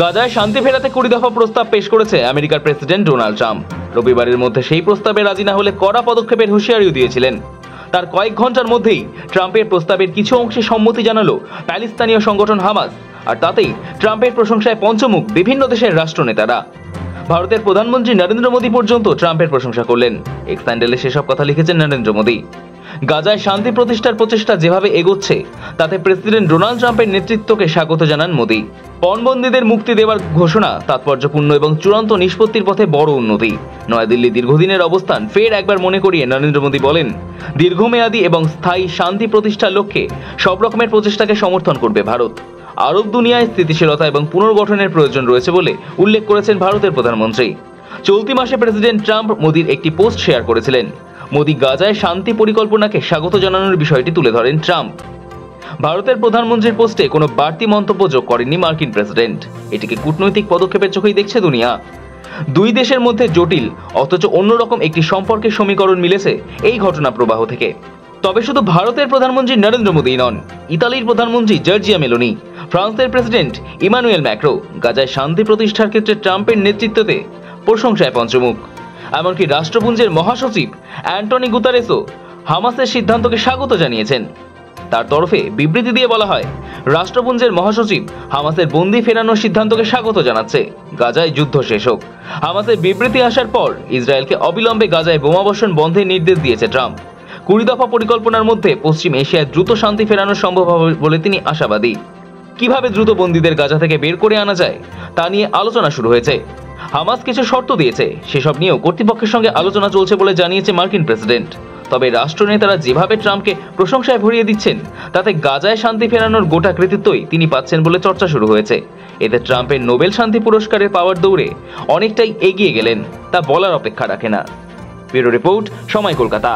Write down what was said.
গাজায় শান্তি ফেরাতে 20 দফা প্রস্তাব পেশ করেছে আমেরিকার প্রেসিডেন্ট ডোনাল্ড ট্রাম্প। রবিবারের মধ্যে সেই প্রস্তাবে রাজি না হলে কড়া পদক্ষেপের হুঁশিয়ারিও দিয়েছিলেন। তার কয়েক ঘন্টার মধ্যেই ট্রাম্পের প্রস্তাবের কিছু অংশে সম্মতি জানালো প্যালেস্তানীয় সংগঠন হামাস, আর তাতেই ট্রাম্পের প্রশংসায় পঞ্চমুখ বিভিন্ন দেশের রাষ্ট্রনেতারা। ভারতের প্রধানমন্ত্রী নরেন্দ্র মোদী পর্যন্ত ট্রাম্পের প্রশংসা করলেন। এক্স হ্যান্ডেলে সেসব কথা লিখেছেন নরেন্দ্র মোদী। গাজায় শান্তি প্রতিষ্ঠার প্রচেষ্টা যেভাবে এগোচ্ছে তাতে প্রেসিডেন্ট ডোনাল্ড ট্রাম্পের নেতৃত্বকে স্বাগত জানান মোদী। পণবন্দীদের মুক্তি দেওয়ার ঘোষণা তাৎপর্যপূর্ণ এবং চূড়ান্ত নিষ্পত্তির পথে বড় উন্নতি। নয়াদিল্লি দীর্ঘদিনের অবস্থান ফের একবার মনে করিয়ে নরেন্দ্র মোদী বলেন, দীর্ঘমেয়াদী এবং স্থায়ী শান্তি প্রতিষ্ঠার লক্ষ্যে সব রকমের প্রচেষ্টাকে সমর্থন করবে ভারত। আরব দুনিয়ায় স্থিতিশীলতা এবং পুনর্গঠনের প্রয়োজন রয়েছে বলে উল্লেখ করেছেন ভারতের প্রধানমন্ত্রী। চলতি মাসে প্রেসিডেন্ট ট্রাম্প মোদীর একটি পোস্ট শেয়ার করেছিলেন। মোদী গাজায় শান্তি পরিকল্পনাকে স্বাগত জানানোর বিষয়টি তুলে ধরেন ট্রাম্প। ভারতের প্রধানমন্ত্রীর পোস্টে কোনো বাড়তি মন্তব্য যোগ করেননি মার্কিন প্রেসিডেন্ট। এটিকে কূটনৈতিক পদক্ষেপের চোখেই দেখছে দুনিয়া। দুই দেশের মধ্যে জটিল অথচ অন্যরকম একটি সম্পর্কের সমীকরণ মিলেছে এই ঘটনা প্রবাহ থেকে। তবে শুধু ভারতের প্রধানমন্ত্রী নরেন্দ্র মোদী নন, ইতালির প্রধানমন্ত্রী জর্জিয়া মেলোনি, ফ্রান্সের প্রেসিডেন্ট ইমানুয়েল ম্যাক্রো গাজায় শান্তি প্রতিষ্ঠার ক্ষেত্রে ট্রাম্পের নেতৃত্বে প্রশংসায় পঞ্চমুখ। এমনকি রাষ্ট্রপুঞ্জের মহাসচিব অ্যান্টনি গুতারেসও হামাসের সিদ্ধান্তকে স্বাগত জানিয়েছেন। তার তরফে বিবৃতি দিয়ে বলা হয়, রাষ্ট্রপুঞ্জের মহাসচিব হামাসের বন্দী ফেরানোর সিদ্ধান্তকে স্বাগত জানাচ্ছে। গাজায় যুদ্ধ শেষ হোক। হামাসের বিবৃতি আসার পর ইসরায়েলকে অবিলম্বে গাজায় বোমাবর্ষণ বন্ধের নির্দেশ দিয়েছে ট্রাম্প। 20 দফা পরিকল্পনার মধ্যে পশ্চিম এশিয়ায় দ্রুত শান্তি ফেরানো সম্ভব হবে বলে তিনি আশাবাদী। কিভাবে দ্রুত বন্দীদের গাজা থেকে বের করে আনা যায় তা নিয়ে আলোচনা শুরু হয়েছে। হামাস কিছু শর্ত দিয়েছে, সেসব নিয়েও কর্তৃপক্ষের সঙ্গে আলোচনা চলছে বলে জানিয়েছে মার্কিন প্রেসিডেন্ট। তবে রাষ্ট্রনেতারা যেভাবে ট্রাম্পকে প্রশংসায় ভরিয়ে দিচ্ছেন তাতে গাজায় শান্তি ফেরানোর গোটা কৃতিত্বই তিনি পাচ্ছেন বলে চর্চা শুরু হয়েছে। এতে ট্রাম্পের নোবেল শান্তি পুরস্কারের পাওয়ার দৌড়ে অনেকটাই এগিয়ে গেলেন তা বলার অপেক্ষা রাখে না। ব্যুরো রিপোর্ট, সময় কলকাতা।